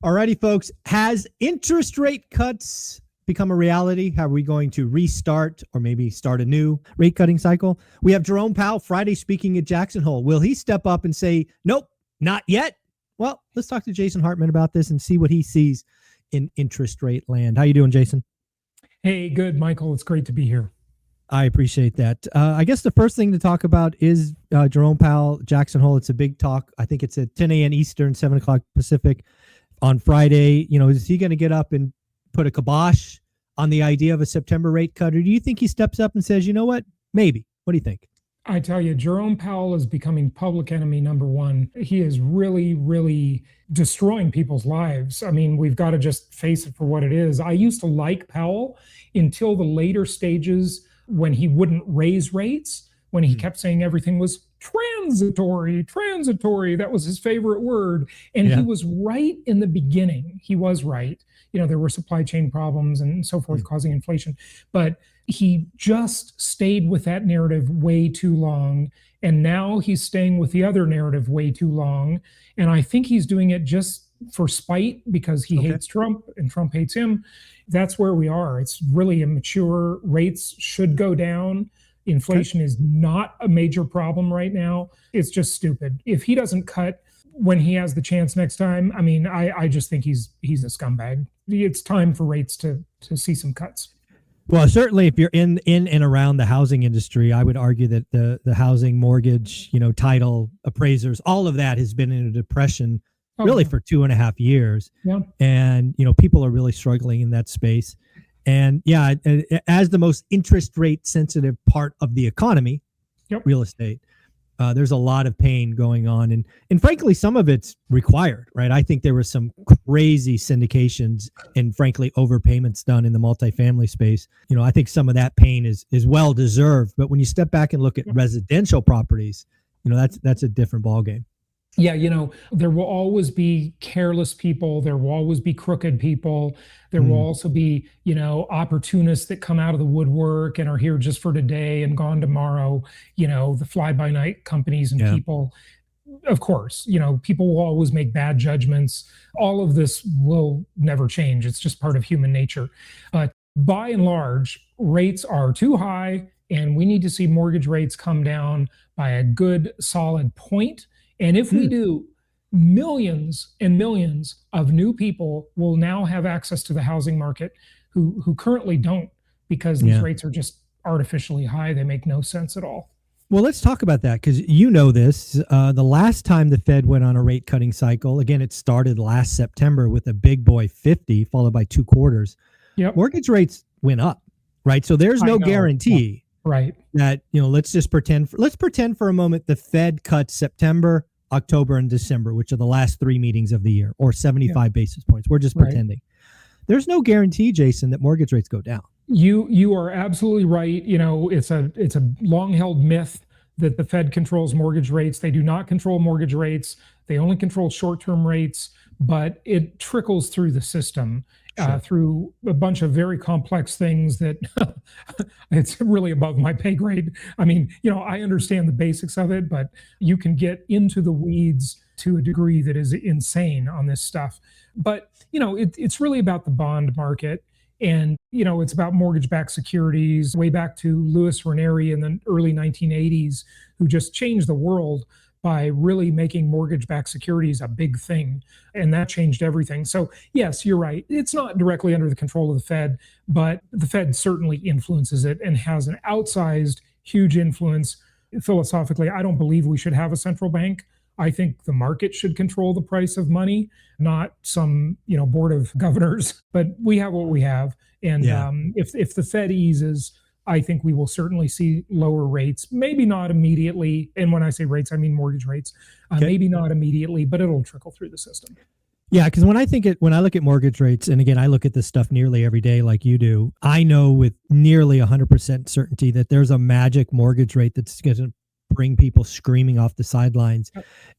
Alrighty, folks. Has interest rate cuts become a reality? How are we going to restart or maybe start a new rate cutting cycle? We have Jerome Powell Friday speaking at Jackson Hole. Will he step up and say, nope, not yet? Well, let's talk to Jason Hartman about this and see what he sees in interest rate land. How you doing, Jason? Hey, good, Michael. It's great to be here. I appreciate that. I guess the first thing to talk about is Jerome Powell, Jackson Hole. It's a big talk. I think it's at 10 a.m. Eastern, 7 o'clock Pacific on Friday. You know, is he going to get up and put a kibosh on the idea of a September rate cut? Or do you think he steps up and says, you know what, maybe? What do you think? I tell you, Jerome Powell is becoming public enemy number one. He is really, really destroying people's lives. I mean, we've got to just face it for what it is. I used to like Powell until the later stages when he wouldn't raise rates, when he kept saying everything was transitory. That was his favorite word. And he was right in the beginning. He was right. You know, there were supply chain problems and so forth causing inflation. But he just stayed with that narrative way too long. And now he's staying with the other narrative way too long. And I think he's doing it just for spite because he hates Trump and Trump hates him. That's where we are. It's really immature. Rates should go down. Inflation is not a major problem right now. It's just stupid. If he doesn't cut when he has the chance next time, I mean, I just think he's a scumbag. It's time for rates to see some cuts. Well, certainly if you're in and around the housing industry, I would argue that the housing, mortgage, title, appraisers, all of that has been in a depression really for 2.5 years. Yeah. And, people are really struggling in that space. And yeah, as the most interest rate sensitive part of the economy, real estate, there's a lot of pain going on. And frankly, some of it's required, right? I think there were some crazy syndications and frankly, overpayments done in the multifamily space. I think some of that pain is well deserved. But when you step back and look at residential properties, that's a different ballgame. Yeah, there will always be careless people. There will always be crooked people. There will also be, opportunists that come out of the woodwork and are here just for today and gone tomorrow, the fly-by-night companies and people. Of course, people will always make bad judgments. All of this will never change. It's just part of human nature. But by and large, rates are too high, and we need to see mortgage rates come down by a good, solid point. And if we do, millions and millions of new people will now have access to the housing market who currently don't, because these rates are just artificially high. They make no sense at all. Well, let's talk about that because this. The last time the Fed went on a rate cutting cycle, again, it started last September with a big boy 50 followed by 2 quarters. Mortgage rates went up, right? So there's no guarantee. Right. That, let's pretend for a moment the Fed cut September, October, and December, which are the last 3 meetings of the year, or 75 basis points. We're just pretending. There's no guarantee, Jason, that mortgage rates go down. You are absolutely right. It's a long-held myth that the Fed controls mortgage rates. They do not control mortgage rates. They only control short-term rates, but it trickles through the system. Through a bunch of very complex things that it's really above my pay grade. I mean, I understand the basics of it, but you can get into the weeds to a degree that is insane on this stuff. But, it's really about the bond market. And, it's about mortgage-backed securities, way back to Louis Ranieri in the early 1980s, who just changed the world by really making mortgage-backed securities a big thing. And that changed everything. So yes, you're right. It's not directly under the control of the Fed, but the Fed certainly influences it and has an outsized, huge influence. Philosophically, I don't believe we should have a central bank. I think the market should control the price of money, not some, board of governors. But we have what we have. And if the Fed eases, I think we will certainly see lower rates, maybe not immediately. And when I say rates, I mean mortgage rates, maybe not immediately, but it'll trickle through the system. Yeah, because when I look at mortgage rates, and again, I look at this stuff nearly every day like you do, I know with nearly 100% certainty that there's a magic mortgage rate that's going to bring people screaming off the sidelines.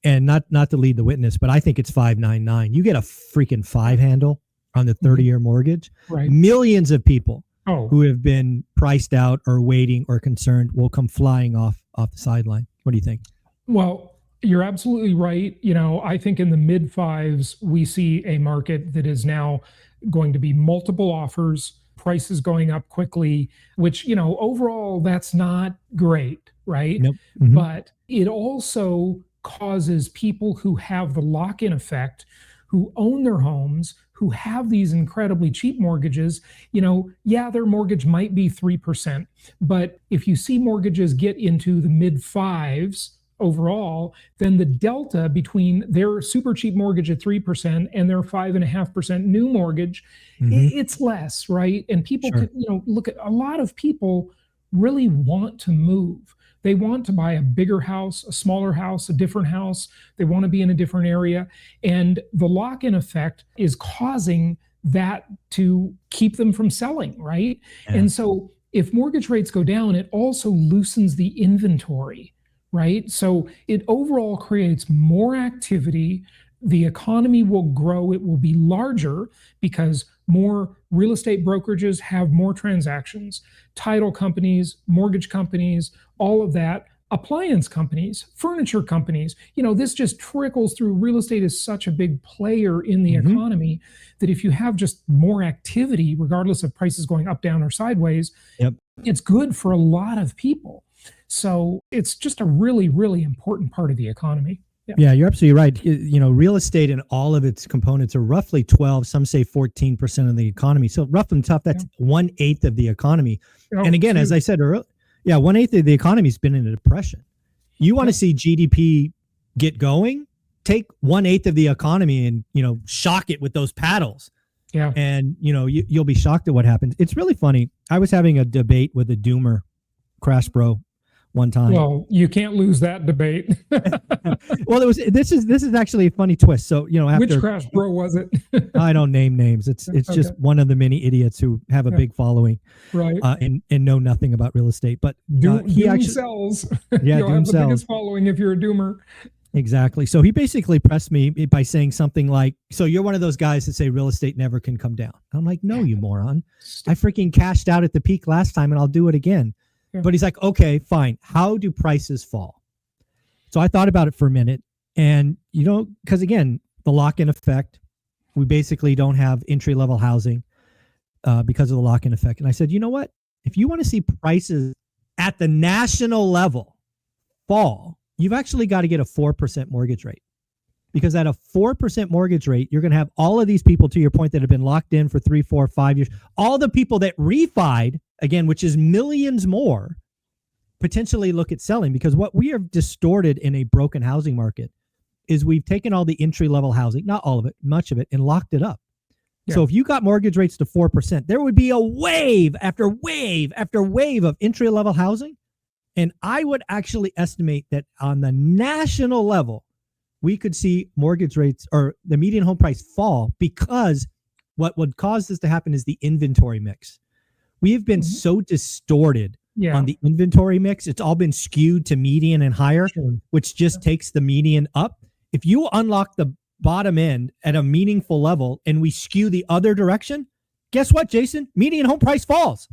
And not to lead the witness, but I think it's 5.99. You get a freaking 5 handle on the 30-year mortgage. Right. Millions of people who have been priced out or waiting or concerned will come flying off the sideline. What do you think? Well, You're absolutely right. I think in the mid fives, we see a market that is now going to be multiple offers, prices going up quickly, which, overall, that's not great, right? Nope. Hmm. But it also causes people who have the lock in effect, who own their homes, who have these incredibly cheap mortgages, yeah, their mortgage might be 3%. But if you see mortgages get into the mid fives, overall, then the delta between their super cheap mortgage at 3% and their 5.5% new mortgage, Hmm. it's less, right? And people Sure. can, look at a lot of people really want to move. They want to buy a bigger house, a smaller house, a different house. They want to be in a different area. And the lock in effect is causing that to keep them from selling, right? Yeah. And so if mortgage rates go down, it also loosens the inventory, right? So it overall creates more activity. The economy will grow, it will be larger because more real estate brokerages have more transactions, title companies, mortgage companies, all of that, appliance companies, furniture companies. This just trickles through. Real estate is such a big player in the Hmm. economy that if you have just more activity, regardless of prices going up, down, or sideways, Yep. it's good for a lot of people. So it's just a really, really important part of the economy. Yeah. Yeah, you're absolutely right. Real estate and all of its components are roughly 12, some say 14% of the economy. So rough and tough, Yeah. that's 1/8 of the economy. Oh, And it's again, as huge. I said earlier, yeah, 1/8 of the economy's been in a depression. You want to Yep. see GDP get going? Take 1/8 of the economy and, shock it with those paddles. Yeah. And, you'll be shocked at what happens. It's really funny. I was having a debate with a doomer, Crash Bro, one time. Well, you can't lose that debate. Well, this is actually a funny twist. So, Which after crash bro was it? I don't name names. It's Okay. just one of the many idiots who have a Yeah. big following, Right. and know nothing about real estate. But he Doom actually, sells. yeah, You'll doom have the sells. biggest following if you're a doomer. Exactly. So he basically pressed me by saying something like, "So you're one of those guys that say real estate never can come down." I'm like, "No, you moron. I freaking cashed out at the peak last time and I'll do it again." Yeah. But he's like, "Okay, fine. How do prices fall?" So I thought about it for a minute, and because again, the lock-in effect, we basically don't have entry-level housing because of the lock-in effect. And I said, you know what? If you want to see prices at the national level fall, you've actually got to get a 4% mortgage rate. Because at a 4% mortgage rate, you're going to have all of these people, to your point, that have been locked in for 3, 4, 5 years. All the people that refied, again, which is millions more, potentially look at selling. Because what we have distorted in a broken housing market is we've taken all the entry-level housing, not all of it, much of it, and locked it up. Yeah. So if you got mortgage rates to 4%, there would be a wave after wave after wave of entry-level housing. And I would actually estimate that on the national level, we could see mortgage rates or the median home price fall, because what would cause this to happen is the inventory mix. We have been so distorted on the inventory mix. It's all been skewed to median and higher, which just takes the median up. If you unlock the bottom end at a meaningful level and we skew the other direction, guess what, Jason? Median home price falls.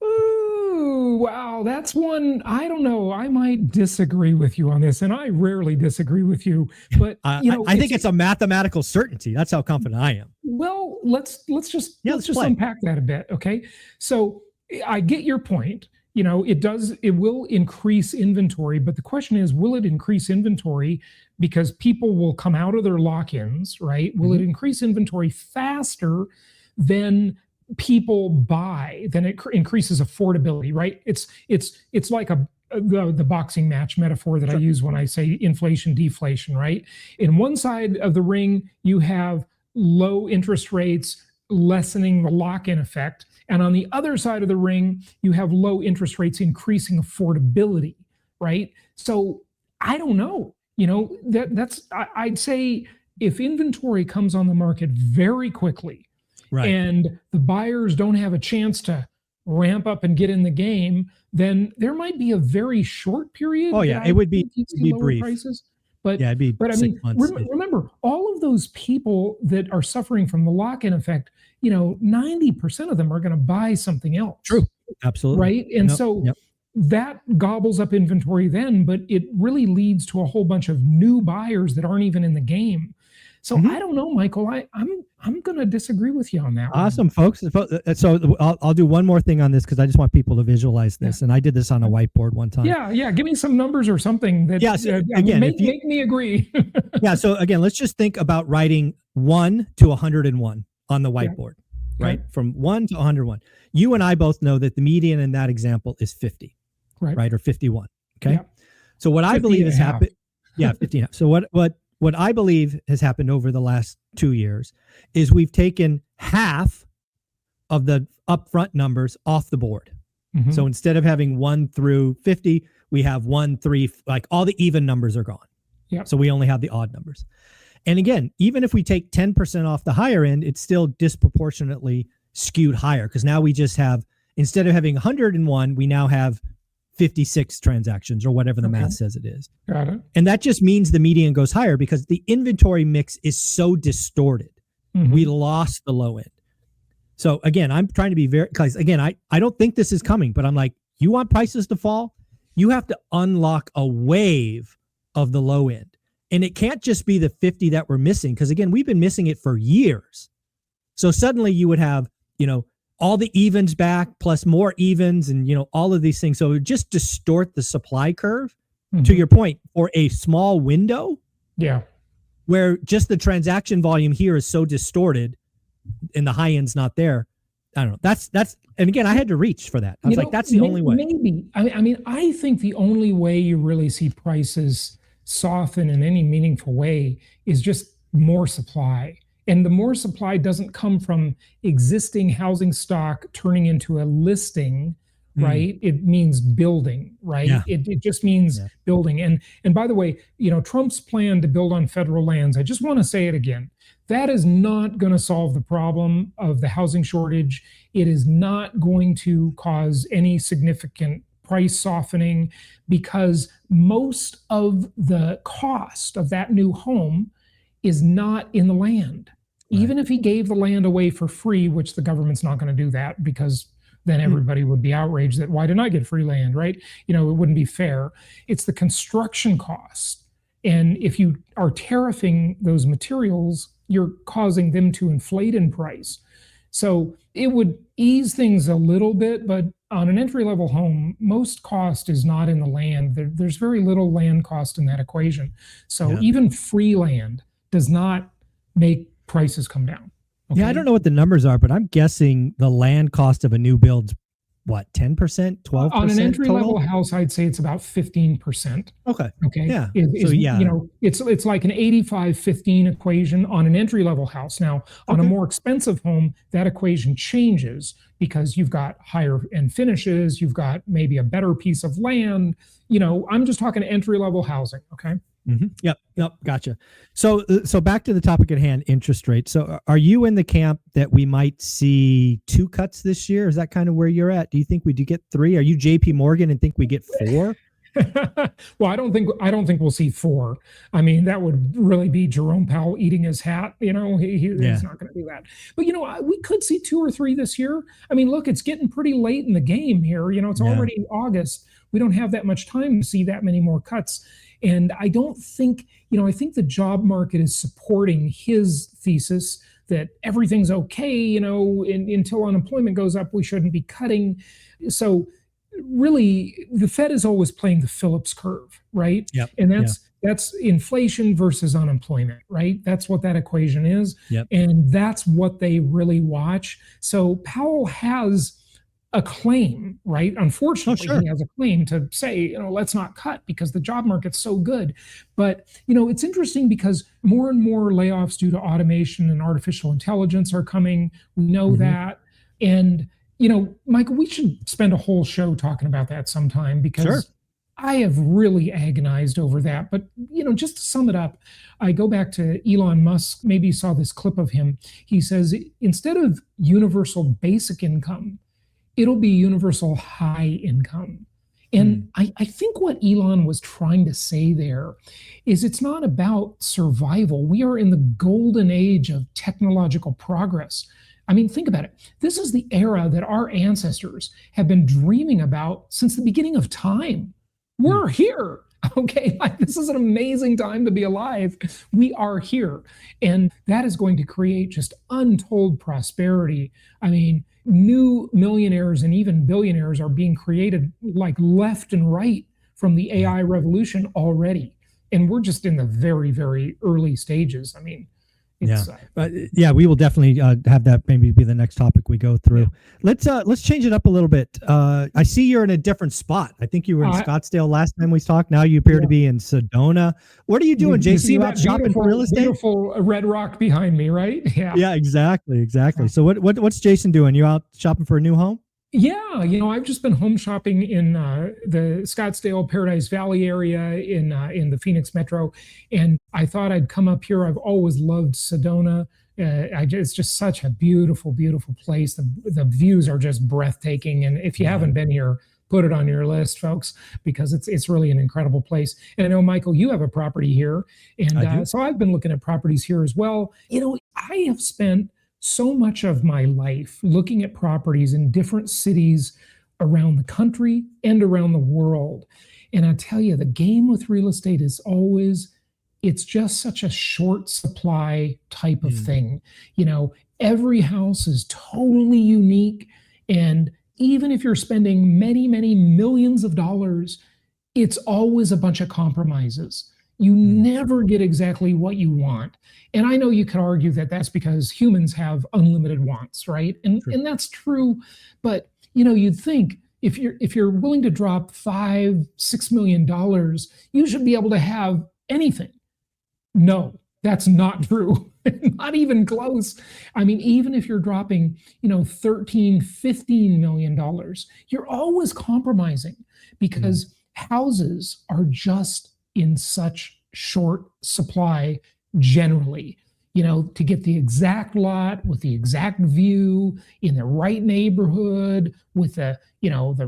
Ooh, wow. That's one. I don't know. I might disagree with you on this, and I rarely disagree with you. But I think it's a mathematical certainty. That's how confident I am. Well, let's just play. unpack that a bit, okay? So I get your point. It will increase inventory, but the question is, will it increase inventory because people will come out of their lock-ins, right? Will it increase inventory faster than people buy? Then it increases affordability, right? It's like the boxing match metaphor that I use when I say inflation, deflation, right? In one side of the ring, you have low interest rates lessening the lock-in effect. And on the other side of the ring, you have low interest rates increasing affordability, right? So I don't know. I'd say if inventory comes on the market very quickly, right, and the buyers don't have a chance to ramp up and get in the game, then there might be a very short period. Oh yeah, it would be brief. Prices. But yeah, it'd be but I 6 mean, months. remember, all of those people that are suffering from the lock-in effect, 90% of them are going to buy something else. True, absolutely. Right, and that gobbles up inventory then, but it really leads to a whole bunch of new buyers that aren't even in the game. So I don't know, Michael. I'm going to disagree with you on that. Awesome, folks. So I'll do one more thing on this because I just want people to visualize this. And I did this on a whiteboard one time. Yeah. Give me some numbers or something that again, make me agree. So again, let's just think about writing 1 to 101 on the whiteboard, right? From 1 to 101. You and I both know that the median in that example is 50, right? Or 51. Okay. So what I believe has happened. 50. So what I believe has happened over the last 2 years is we've taken half of the upfront numbers off the board. So instead of having 1 through 50, we have 1, 3, like all the even numbers are gone. So we only have the odd numbers. And again, even if we take 10% off the higher end, it's still disproportionately skewed higher because now we just have, instead of having 101, we now have 56 transactions or whatever the math says it is. Got it. And that just means the median goes higher because the inventory mix is so distorted. We lost the low end. So again, I'm trying to be very, because again, I don't think this is coming, but I'm like, you want prices to fall? You have to unlock a wave of the low end. And it can't just be the 50 that we're missing. Because again, we've been missing it for years. So suddenly you would have, all the evens back plus more evens and, all of these things. So it would just distort the supply curve to your point for a small window. Where just the transaction volume here is so distorted and the high end's not there. I don't know. That's, and again, I had to reach for that. I was like, that's the only way. Maybe. I mean, I think the only way you really see prices soften in any meaningful way is just more supply. And the more supply doesn't come from existing housing stock turning into a listing, right? It means building, right? It just means building. And by the way, Trump's plan to build on federal lands, I just want to say it again. That is not going to solve the problem of the housing shortage. It is not going to cause any significant price softening because most of the cost of that new home is not in the land. Even if he gave the land away for free, which the government's not going to do that because then everybody would be outraged that why didn't I get free land, right? It wouldn't be fair. It's the construction cost. And if you are tariffing those materials, you're causing them to inflate in price. So it would ease things a little bit, but on an entry-level home, most cost is not in the land. There's very little land cost in that equation. So even free land does not make prices come down. I don't know what the numbers are, but I'm guessing the land cost of a new build's what, 10%, 12%? On an entry-level house, I'd say it's about 15%. Okay. Yeah. It's like an 85-15 equation on an entry-level house. Now, on a more expensive home, that equation changes because you've got higher end finishes, you've got maybe a better piece of land. I'm just talking entry-level housing. Okay. Yep. Gotcha. So back to the topic at hand, interest rates. So are you in the camp that we might see 2 cuts this year? Is that kind of where you're at? Do you think we do get 3? Are you JP Morgan and think we get 4? Well, I don't think we'll see 4. I mean, that would really be Jerome Powell eating his hat. He's not going to do that. But we could see 2 or 3 this year. I mean, look, it's getting pretty late in the game here. It's already August. We don't have that much time to see that many more cuts. And I don't think, I think the job market is supporting his thesis that everything's okay, until unemployment goes up, we shouldn't be cutting. So really, the Fed is always playing the Phillips curve, right? And that's inflation versus unemployment, right? That's what that equation is. And that's what they really watch. So Powell has a claim, right? Unfortunately, he has a claim to say, let's not cut because the job market's so good. But, it's interesting because more and more layoffs due to automation and artificial intelligence are coming. We know that. And, Michael, we should spend a whole show talking about that sometime because I have really agonized over that. But, just to sum it up, I go back to Elon Musk. Maybe you saw this clip of him. He says, instead of universal basic income, it'll be universal high income. And I think what Elon was trying to say there is it's not about survival. We are in the golden age of technological progress. I mean, think about it. This is the era that our ancestors have been dreaming about since the beginning of time. We're here. Okay, like this is an amazing time to be alive. We are here. And that is going to create just untold prosperity. I mean, new millionaires and even billionaires are being created like left and right from the AI revolution already. And we're just in the very, very early stages. I mean, it's, we will definitely have that maybe be the next topic we go through. Let's change it up a little bit. I see you're in a different spot. I think you were in Scottsdale last time we talked. Now you appear to be in Sedona. What are you doing, Jason? You see out shopping for real estate? Beautiful red rock behind me, right? Yeah, exactly. So what's Jason doing? You out shopping for a new home? Yeah, I've just been home shopping in the Scottsdale Paradise Valley area in the Phoenix metro, and I thought I'd come up here. I've always loved Sedona. It's just such a beautiful, beautiful place. The views are just breathtaking, and if you haven't been here, put it on your list, folks, because it's really an incredible place. And I know, Michael, you have a property here, and so I've been looking at properties here as well. I have spent so much of my life looking at properties in different cities around the country and around the world. And I tell you, the game with real estate is it's just such a short supply type of thing. Every house is totally unique. And even if you're spending many, many millions of dollars, it's always a bunch of compromises. You never get exactly what you want. And I know you could argue that that's because humans have unlimited wants, right? And that's true. But you'd think if you're willing to drop $5-6 million, you should be able to have anything. No, that's not true. Not even close. I mean, even if you're dropping, $13-15 million, you're always compromising because houses are just in such short supply generally, to get the exact lot with the exact view in the right neighborhood with the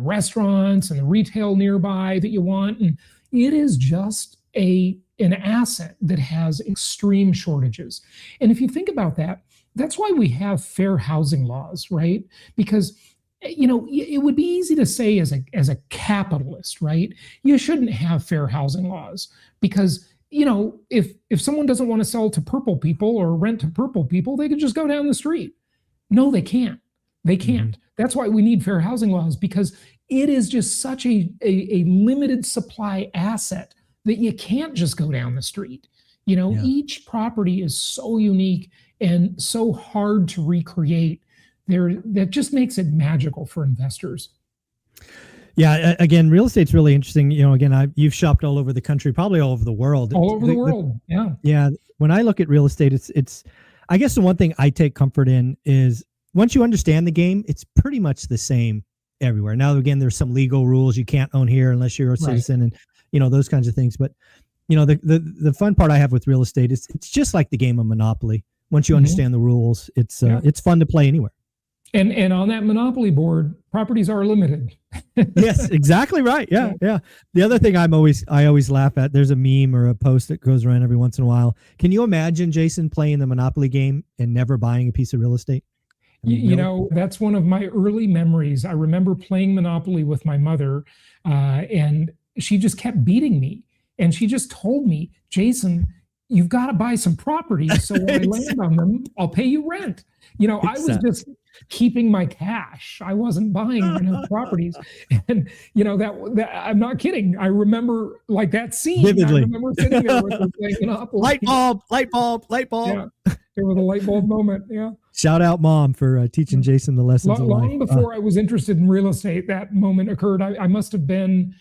restaurants and the retail nearby that you want. And it is just an asset that has extreme shortages. And if you think about that, that's why we have fair housing laws, right? Because it would be easy to say as a capitalist, right? You shouldn't have fair housing laws because, if someone doesn't want to sell to purple people or rent to purple people, they could just go down the street. No, they can't. They can't. That's why we need fair housing laws, because it is just such a limited supply asset that you can't just go down the street. Each property is so unique and so hard to recreate. That just makes it magical for investors. Yeah, again, real estate's really interesting. Again, you've shopped all over the country, probably all over the world. All over the world, yeah. Yeah, when I look at real estate, it's I guess the one thing I take comfort in is once you understand the game, it's pretty much the same everywhere. Now, again, there's some legal rules. You can't own here unless you're a citizen and those kinds of things. But the fun part I have with real estate is it's just like the game of Monopoly. Once you understand the rules, it's fun to play anywhere. And on that Monopoly board, properties are limited. Yes, exactly right. Yeah. The other thing I always laugh at, there's a meme or a post that goes around every once in a while. Can you imagine Jason playing the Monopoly game and never buying a piece of real estate? That's one of my early memories. I remember playing Monopoly with my mother, and she just kept beating me. And she just told me, Jason, you've got to buy some properties. So when I land on them, I'll pay you rent. I was just keeping my cash. I wasn't buying properties. And, that I'm not kidding. I remember like that scene. Vividly. I remember sitting there with her playing Monopoly. Light bulb. Yeah, there was a light bulb moment. Yeah. Shout out Mom for teaching Jason the lessons of life. Long before I was interested in real estate, that moment occurred. I must have been,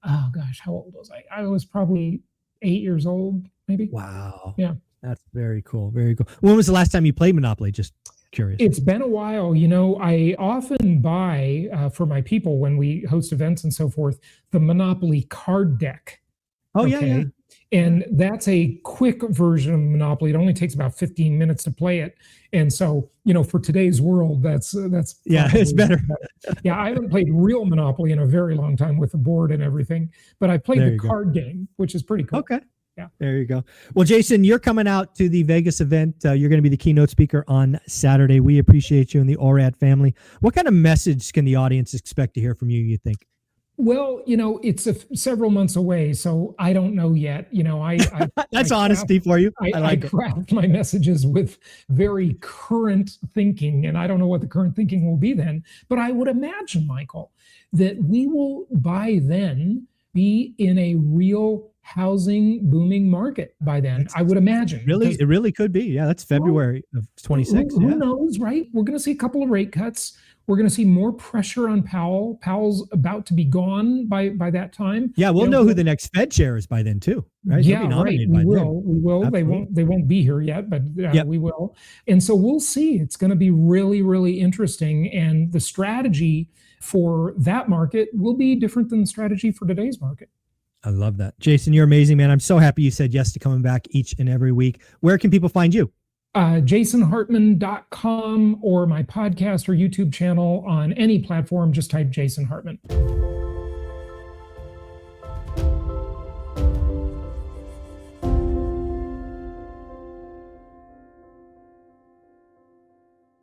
oh gosh, how old was I? I was probably 8 years old, maybe. Wow. Yeah. That's very cool. Very cool. When was the last time you played Monopoly? Just curious. It's been a while. I often buy for my people when we host events and so forth, the Monopoly card deck. Oh, okay? Yeah. And that's a quick version of Monopoly. It only takes about 15 minutes to play it. And so, for today's world, that's it's better. Yeah, I haven't played real Monopoly in a very long time with the board and everything, but I played the card game, which is pretty cool. Okay. Yeah. There you go. Well, Jason, you're coming out to the Vegas event. You're going to be the keynote speaker on Saturday. We appreciate you and the ORAD family. What kind of message can the audience expect to hear from you think? Well, it's several months away, so I don't know yet. That's honesty for you. I craft my messages with very current thinking, and I don't know what the current thinking will be then. But I would imagine, Michael, that we will by then be in a real housing booming market by then. I would imagine. It really could be. Yeah, that's February of 26. Who knows, right? We're going to see a couple of rate cuts. We're going to see more pressure on Powell. Powell's about to be gone by that time. Yeah, we'll know who the next Fed chair is by then too, right? Yeah, right. We will. Absolutely. They won't be here yet, but we will. And so we'll see. It's going to be really, really interesting. And the strategy for that market will be different than the strategy for today's market. I love that. Jason, you're amazing, man. I'm so happy you said yes to coming back each and every week. Where can people find you? JasonHartman.com or my podcast or YouTube channel on any platform. Just type Jason Hartman.